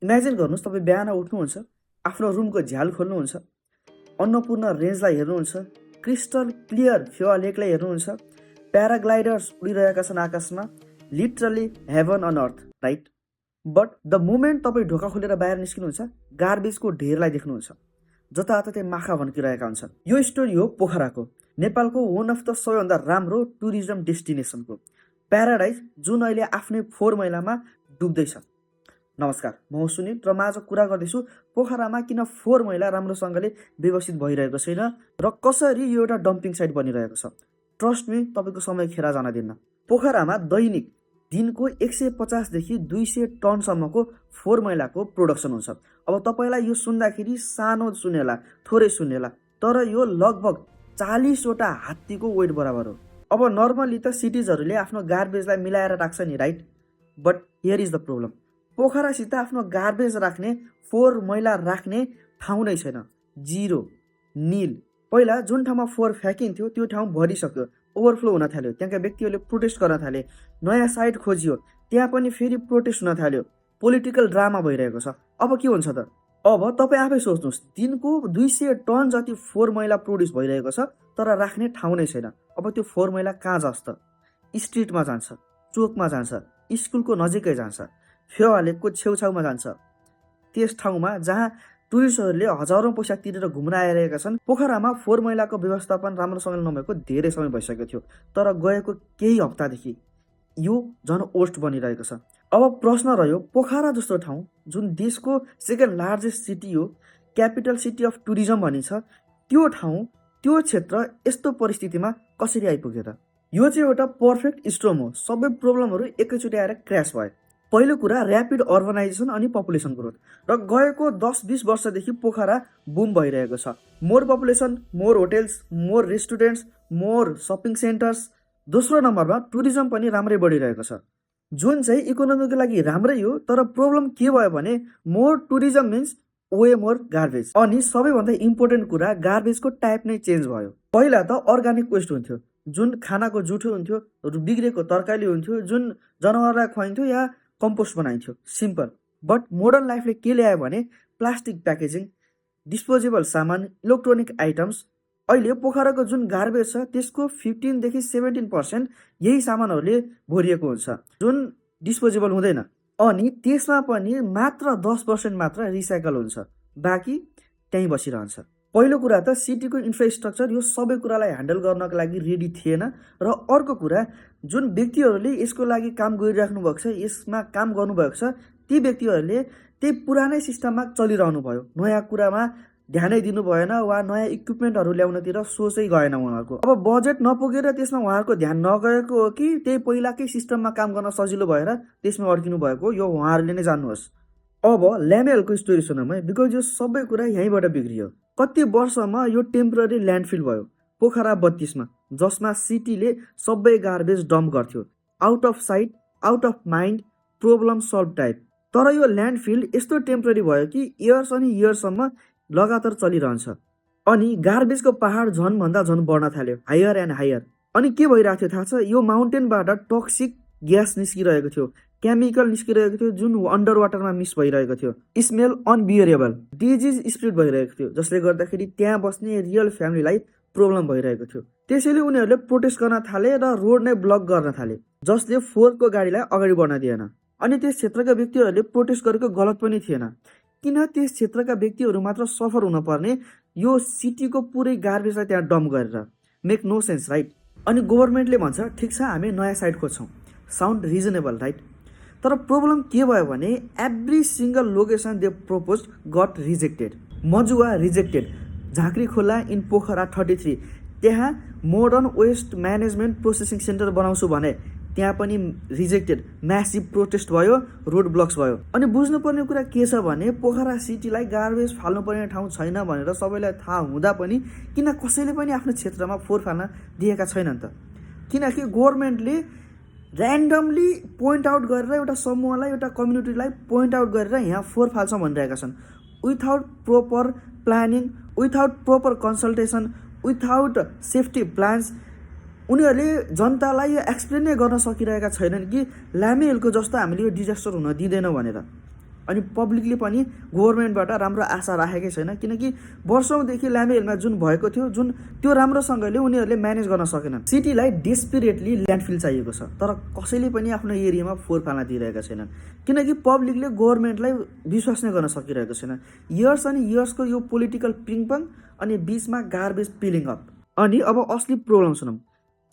Imagine गर्नुहोस् तपाईँ बिहान उठ्नुहुन्छ, आफ्नो रुमको झ्याल खोल्नुहुन्छ, अन्नपूर्ण रेन्जलाई हेर्नुहुन्छ, क्रिस्टल क्लियर फेवा लेकलाई हेर्नुहुन्छ, प्याराग्लाइडर्स उडिरहेका छन् आकाशमा, literally heaven on earth, right? But the moment तपाईँ ढोका खोलेर बाहिर निस्किनुहुन्छ, गार्बेजको ढेरलाई देख्नुहुन्छ, जताततै माखा भन्किरहेका हुन्छन्। यो स्टोरी हो पोखराको, नेपालको वान अफ द सबैभन्दा राम्रो टुरिज्म डेस्टिनेसनको प्याराडाइज, जुन अहिले आफ्नै फोहोर मैलामा डुब्दैछ। नमस्कार, म सुनिल र म आज कुरा गर्दैछु पोखरामा किन फोहोर मैला राम्रोसँगले व्यवस्थित भइरहेको छैन र कसरी यो एउटा डम्पिङ साइट बनिरहेको छ। ट्रस्ट मी, तपाईँको समय खेर जान दिन्न। पोखरामा दैनिक दिनको 150 देखि 200 टनसम्मको फोहोर मैलाको प्रोडक्सन हुन्छ। अब तपाईँलाई यो सुन्दाखेरि सानो सुनेला, थोरै सुनेला, तर यो लगभग 40वटा हात्तीको वेट बराबर हो। अब नर्मली त सिटिजहरूले आफ्नो गार्बेजलाई मिलाएर राख्छ नि, right? But here is the problem, पोखरासित आफ्नो गार्बेज राख्ने, फोहोर मैला राख्ने ठाउँ नै छैन। Zero, nil. पहिला जुन ठाउँमा फोहोर फ्याँकिन्थ्यो त्यो ठाउँ भरिसक्यो, ओभरफ्लो हुन थाल्यो, त्यहाँका व्यक्तिहरूले प्रोटेस्ट गर्न थाले, नयाँ साइट खोजियो, त्यहाँ पनि फेरि प्रोटेस्ट हुन थाल्यो, पोलिटिकल ड्रामा भइरहेको छ। अब के हुन्छ त? अब तपाईँ आफै सोच्नुहोस्, दिनको 200 टन जति फोहोर मैला प्रोड्युस भइरहेको छ, तर राख्ने ठाउँ नै छैन। अब त्यो फोहोर मैला कहाँ जान्छ त? स्ट्रिटमा जान्छ, चोकमा जान्छ, स्कुलको नजिकै जान्छ, फेवा लेकको छेउछाउमा जान्छ, त्यस ठाउँमा जहाँ टुरिस्टहरूले हजारौँ पैसा तिरेर घुम्न आइरहेका छन्। पोखरामा फोहोर मैलाको व्यवस्थापन राम्रोसँगले नभएको धेरै समय भइसकेको थियो, तर गएको केही हप्तादेखि यो झन् ओस्ट बनिरहेको छ। अब प्रश्न रह्यो, पोखरा जस्तो ठाउँ जुन देशको सेकेन्ड लार्जेस्ट सिटी हो, क्यापिटल सिटी अफ टुरिज्म भनिन्छ, त्यो ठाउँ, त्यो क्षेत्र यस्तो परिस्थितिमा कसरी आइपुग्यो त? यो चाहिँ एउटा पर्फेक्ट स्ट्रम हो। सबै प्रब्लमहरू एकैचोटि आएर क्र्यास भयो। पहिलो कुरा ऱ्यापिड अर्बनाइजेसन अनि पपुलेसन ग्रोथ, र गएको 10-20 वर्षदेखि पोखरा बुम भइरहेको छ। More population, more hotels, more restaurants, more shopping centres. दोस्रो नम्बरमा टुरिज्म पनि राम्रै बढिरहेको छ, जुन चाहिँ इकोनोमीको लागि राम्रै हो। तर प्रब्लम के भयो भने more tourism means way more garbage. अनि सबैभन्दा इम्पोर्टेन्ट कुरा, गार्बेजको टाइप नै चेन्ज भयो। पहिला त अर्ग्यानिक वेस्ट हुन्थ्यो, जुन खानाको जुठो हुन्थ्यो, बिग्रेको तरकारी हुन्थ्यो, जुन जनावरलाई खुवाइन्थ्यो या कम्पोस्ट बनाइन्थ्यो, सिम्पल। बट मोडर्न लाइफले के ल्यायो भने प्लास्टिक प्याकेजिङ, डिस्पोजेबल सामान, इलेक्ट्रोनिक आइटम्स। अहिले पोखराको जुन गार्बेज छ त्यसको 15 देखि 17% यही सामानहरूले भरिएको हुन्छ, जुन डिस्पोजेबल हुँदैन। अनि त्यसमा पनि मात्र 10% मात्र रिसाइकल हुन्छ, बाँकी त्यहीँ बसिरहन्छ। पहिलो कुरा त सिटीको इन्फ्रास्ट्रक्चर यो सबै कुरालाई ह्यान्डल गर्नको लागि रेडी थिएन। र अर्को कुरा, जुन व्यक्तिहरूले यसको लागि काम गरिराख्नु भएको छ, यसमा काम गर्नुभएको छ, ती व्यक्तिहरूले त्यही पुरानै सिस्टममा चलिरहनु भयो, नयाँ कुरामा ध्यानै दिनु भएन वा नयाँ इक्विपमेन्टहरू ल्याउनतिर सोचै गएन उहाँहरूको। अब बजेट नपुगेर त्यसमा उहाँहरूको ध्यान नगएको हो कि त्यही पहिलाकै सिस्टममा काम गर्न सजिलो भएर त्यसमा अड्किनु भएको, यो उहाँहरूले नै जान्नुहोस्। अब ल्यामेलको स्टोरी सुनौँ है, बिकज यो सबै कुरा यहीँबाट बिग्रियो। कति वर्षमा यो टेम्पररी ल्यान्डफिल भयो पोखरा 32मा, जसमा सिटीले सबै गार्बेज डम्प गर्थ्यो। Out of site, out of mind, problem solve type. तर यो ल्यान्डफिल यस्तो टेम्पररी भयो कि इयर्स अनि इयर्ससम्म लगातार चलिरहन्छ। अनि गार्बेजको पहाड झन्भन्दा झन् बढ्न थाल्यो, हायर एन्ड हायर। अनि के भइरहेको थियो थाहा छ? यो माउन्टेनबाट टक्सिक ग्यास निस्किरहेको थियो, केमिकल निस्किरहेको थियो, जुन अन्डर वाटरमा मिक्स भइरहेको थियो। स्मेल अनबियरेबल, डिजिज स्प्रेड भइरहेको थियो, जसले गर्दाखेरि त्यहाँ बस्ने रियल फ्यामिलीलाई प्रब्लम भइरहेको थियो। त्यसैले उनीहरूले प्रोटेस्ट गर्न थाले र रोड नै ब्लक गर्न थाले, जसले फोहोरको गाडीलाई अगाडि बढ्न दिएन। अनि त्यस क्षेत्रका व्यक्तिहरूले प्रोटेस्ट गरेको गलत पनि थिएन, किन त्यस क्षेत्रका व्यक्तिहरू मात्र सफर हुन पर्ने यो सिटीको पुरै गार्बेजलाई त्यहाँ डम्प गरेर? Make no sense, right? अनि गभर्मेन्टले भन्छ ठिक छ, हामी नयाँ साइट खोज्छौँ, साउन्ड रिजनेबल, राइट? तर प्रब्लम के भयो भने every single location they propose got rejected. Majuwa rejected, Jhankri Khola in Pokhara 33, त्यहाँ modern waste management processing centre बनाउँछु भने त्यहाँ पनि रिजेक्टेड। म्यासिभ प्रोटेस्ट भयो, रोड ब्लक्स भयो। अनि बुझ्नुपर्ने कुरा के छ भने पोखरा सिटीलाई गार्बेज फाल्नुपर्ने ठाउँ छैन भनेर सबैलाई थाहा हुँदा पनि किन कसैले पनि आफ्नो क्षेत्रमा फोहोर फाल्न दिएका छैनन् त? किनकि गभर्मेन्टले ऱ्यान्डमली पोइन्ट आउट गरेर एउटा समूहलाई, एउटा कम्युनिटीलाई पोइन्ट आउट गरेर यहाँ फोहोर फाल्छौँ भनिरहेका छन्, without proper planning, without proper consultation, without safety plans. उनीहरूले जनतालाई एक्सप्लेन नै गर्न सकिरहेका छैनन् कि ल्यामेलको जस्तो हामीले यो डिजास्टर हुन दिँदैनौँ भनेर। अनि पब्लिकले पनि गभर्मेन्टबाट राम्रो आशा राखेकै छैन, किनकि वर्षौँदेखि लामे हिलमा जुन भएको थियो, जुन त्यो राम्रोसँगले उनीहरूले म्यानेज गर्न सकेनन्। सिटीलाई डेस्पिरेटली ल्यान्डफिल चाहिएको छ, तर कसैले पनि आफ्नो एरियामा फोहोर फाल्न दिइरहेका छैनन्, किनकि पब्लिकले गभर्मेन्टलाई विश्वास नै गर्न सकिरहेको छैन। इयर्स अनि इयर्सको यो पोलिटिकल पिङपङ अनि बिचमा गार्बेज पिलिङ अप। अनि अब असली प्रब्लम सुनौँ,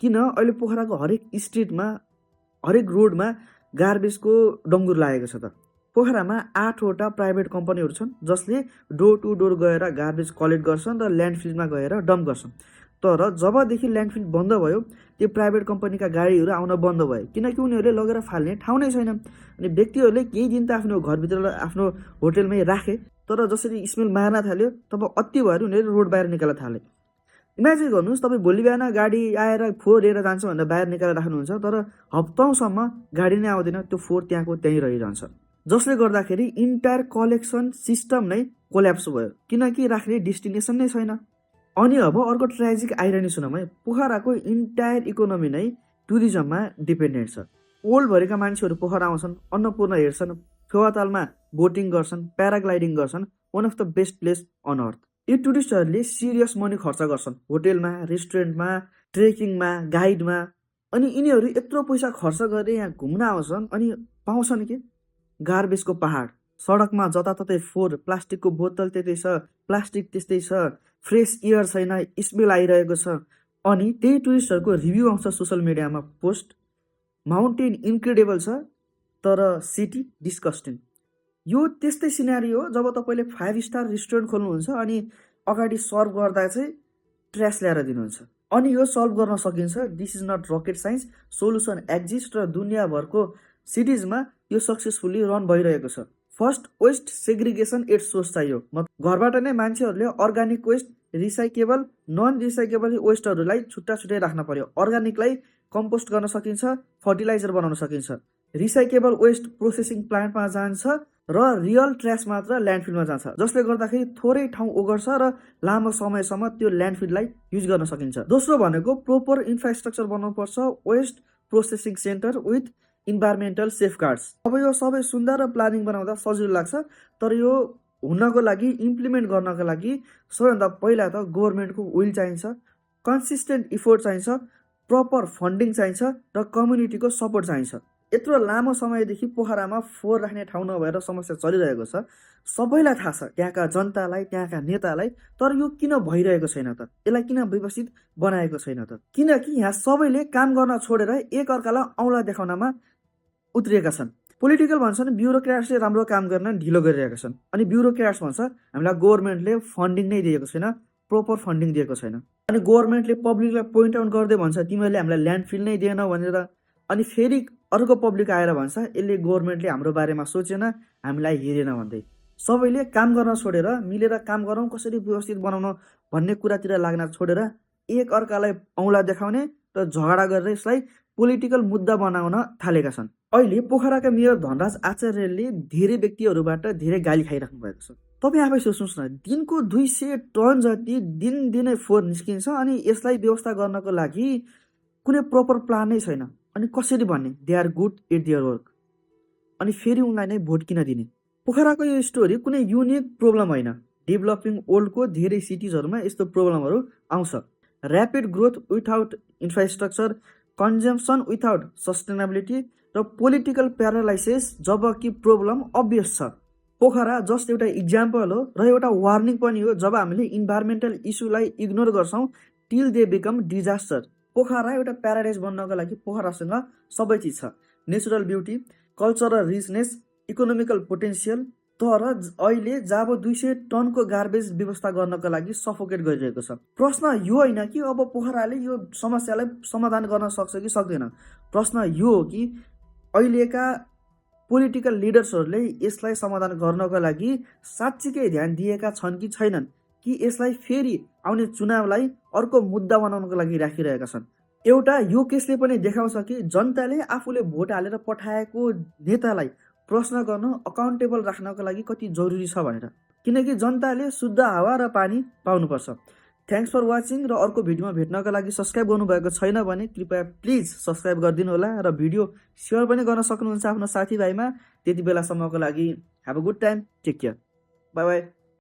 किन अहिले पोखराको हरेक स्ट्रिटमा हरेक रोडमा गार्बेजको डङ्गुर लागेको छ त? पोखरामा 8वटा प्राइभेट कम्पनीहरू छन् जसले डोर टु डोर गएर गार्बेज कलेक्ट गर्छन् र ल्यान्डफिलमा गएर डम्प गर्छन्। तर जबदेखि ल्यान्डफिल बन्द भयो त्यो प्राइभेट कम्पनीका गाडीहरू आउन बन्द भयो, किनकि उनीहरूले लगेर फाल्ने ठाउँ नै छैन। अनि व्यक्तिहरूले केही दिन त आफ्नो घरभित्र आफ्नो होटेलमै राखे, तर जसरी स्मेल मार्न थाल्यो तब अति भएर उनीहरूले रोड बाहिर निकाल्न थाले। इमेजिन गर्नुहोस्, तपाईँ भोलि बिहान गाडी आएर फोहोर लिएर जान्छ भनेर बाहिर निकालेर राख्नुहुन्छ, तर हप्तौँसम्म गाडी नै आउँदैन, त्यो फोहोर त्यहाँको त्यहीँ रहिरहन्छ, जसले गर्दाखेरि इन्टायर कलेक्सन सिस्टम नै कोल्याप्स भयो, किनकि राख्ने डेस्टिनेसन नै छैन। अनि अब अर्को ट्रेजिक आइरनी सुनौँ है, पोखराको इन्टायर इकोनोमी नै टुरिज्ममा डिपेन्डेन्ट छ। ओल्डभरिका मान्छेहरू पोखरा आउँछन्, अन्नपूर्ण हेर्छन्, फेवातालमा बोटिङ गर्छन्, प्याराग्लाइडिङ गर्छन्, one of the best place on earth. यी टुरिस्टहरूले सिरियस मनी खर्च गर्छन् होटेलमा, रेस्टुरेन्टमा, ट्रेकिङमा, गाइडमा, अनि यिनीहरू यत्रो पैसा खर्च गरेर यहाँ घुम्न आउँछन् अनि पाउँछन् के? गार्बेजको पहाड, सडकमा जताततै फोहोर, प्लास्टिकको बोतल त्यतै छ, प्लास्टिक त्यस्तै छ, फ्रेस एयर छैन, स्मेल आइरहेको छ। अनि त्यही टुरिस्टहरूको रिभ्यू आउँछ सोसियल मिडियामा पोस्ट, माउन्टेन इन्क्रेडिबल छ तर सिटी डिस्कस्टिङ। यो त्यस्तै सिनारियो हो जब तपाईँले 5 स्टार रेस्टुरेन्ट खोल्नुहुन्छ अनि अगाडि सर्भ गर्दा चाहिँ ट्र्यास ल्याएर दिनुहुन्छ। अनि यो सल्भ गर्न सकिन्छ, this is not rocket science, solution exist र दुनियाँभरको सिटिजमा यो सक्सेसफुल्ली रन भइरहेको छ। First, waste segregation at source चाहियो। घरबाट नै मान्छेहरूले organic waste, recyclable, non recyclable वेस्टहरूलाई छुट्टा छुट्टै राख्न पर्यो। अर्ग्यानिकलाई कम्पोस्ट गर्न सकिन्छ, फर्टिलाइजर बनाउन सकिन्छ। रिसाइकेबल वेस्ट प्रोसेसिङ प्लान्टमा जान्छ र रियल ट्र्यास मात्र ल्यान्डफिलमा जान्छ, जसले गर्दाखेरि थोरै ठाउँ ओगट्छ र लामो समयसम्म त्यो ल्यान्डफिललाई युज गर्न सकिन्छ। दोस्रो भनेको प्रोपर इन्फ्रास्ट्रक्चर बनाउनुपर्छ, waste processing centre with environmental safeguards. अब यो सबै सुन्दा र प्लानिङ बनाउँदा सजिलो लाग्छ, तर यो हुनको लागि, इम्प्लिमेन्ट गर्नको लागि सबैभन्दा पहिला त गभर्मेन्टको विल चाहिन्छ, कन्सिस्टेन्ट इफोर्ट चाहिन्छ, प्रपर फन्डिङ चाहिन्छ र कम्युनिटीको सपोर्ट चाहिन्छ। यत्रो लामो समयदेखि पोखरामा फोहोर राख्ने ठाउँ नभएर समस्या चलिरहेको छ, सबैलाई थाहा छ, त्यहाँका जनतालाई, त्यहाँका नेतालाई। तर यो किन भइरहेको छैन त? यसलाई किन व्यवस्थित बनाएको छैन त? किनकि यहाँ सबैले काम गर्न छोडेर एकअर्कालाई औँला देखाउनमा उत्रिएका छन्। पोलिटिकल भन्छन् ब्युरोक्राट्सले राम्रो काम गर्न ढिलो गरिरहेका छन्, अनि ब्युरोक्राट्स भन्छ हामीलाई गभर्मेन्टले फन्डिङ नै दिएको छैन, प्रोपर फन्डिङ दिएको छैन। अनि गभर्मेन्टले पब्लिकलाई पोइन्ट आउट गर्दै भन्छ तिमीहरूले हामीलाई ल्यान्डफिल नै दिएन भनेर। अनि फेरि अर्को पब्लिक आएर भन्छ यसले गभर्मेन्टले हाम्रो बारेमा सोचेन, हामीलाई हेरेन भन्दै। सबैले काम गर्न छोडेर मिलेर काम गरौँ, कसरी व्यवस्थित बनाउन भन्ने कुरातिर लाग्न छोडेर एक अर्कालाई औँला देखाउने र झगडा गरेर यसलाई पोलिटिकल मुद्दा बनाउन थालेका छन्। अहिले पोखराका मेयर धनराज आचार्यले धेरै व्यक्तिहरूबाट धेरै गाली खाइराख्नु भएको छ। तपाईँ आफै सोच्नुहोस् न, दिनको 200 टन जति दिनदिनै फोहोर निस्किन्छ अनि यसलाई व्यवस्था गर्नको लागि कुनै प्रपर प्लान नै छैन। अनि कसरी भन्ने they are good at their work, अनि फेरि उनलाई नै भोट किन दिने? पोखराको यो स्टोरी कुनै युनिक प्रब्लम होइन, डेभलपिङ वर्ल्डको धेरै सिटिजहरूमा यस्तो प्रब्लमहरू आउँछ। Rapid growth without infrastructure, consumption without sustainability र पोलिटिकल प्यारालाइसिस, जबकि प्रब्लम अभियस छ। पोखरा जस्ट एउटा इक्जाम्पल हो र एउटा वार्निङ पनि हो। जब हामीले इन्भाइरोमेन्टल इस्युलाई इग्नोर गर्छौँ till they become disaster. Pokhara एउटा प्याराडाइज बन्नको लागि पोखरासँग सबै चिज छ, natural beauty, cultural richness, economical potential. तर अहिले जब 200 टनको गार्बेज व्यवस्था गर्नको लागि सफोकेट गरिरहेको छ। प्रश्न यो होइन कि अब पोखराले यो समस्यालाई समाधान गर्न सक्छ कि सक्दैन। प्रश्न यो हो कि अहिलेका पोलिटिकल लिडर्सहरूले यसलाई समाधान गर्नको लागि साँच्चीकै ध्यान दिएका छन् कि छैनन्, कि यसलाई फेरि आउने चुनावलाई अर्को मुद्दा बनाउनको लागि राखिरहेका छन्। एउटा यो केसले पनि देखाउँछ कि जनताले आफूले भोट हालेर पठाएको नेतालाई प्रश्न गर्नु, अकाउन्टेबल राख्नको लागि कति जरुरी छ भनेर। किनकि जनताले शुद्ध हावा र पानी पाउनुपर्छ। थ्याङ्क्स फर वाचिङ, र अर्को भिडियोमा भेट्नको लागि सब्सक्राइब गर्नुभएको छैन भने कृपया प्लिज सब्सक्राइब गरिदिनु होला र भिडियो सेयर पनि गर्न सक्नुहुन्छ आफ्नो साथीभाइमा। त्यति बेलासम्मको लागि Have a good time. Take care. Bye bye.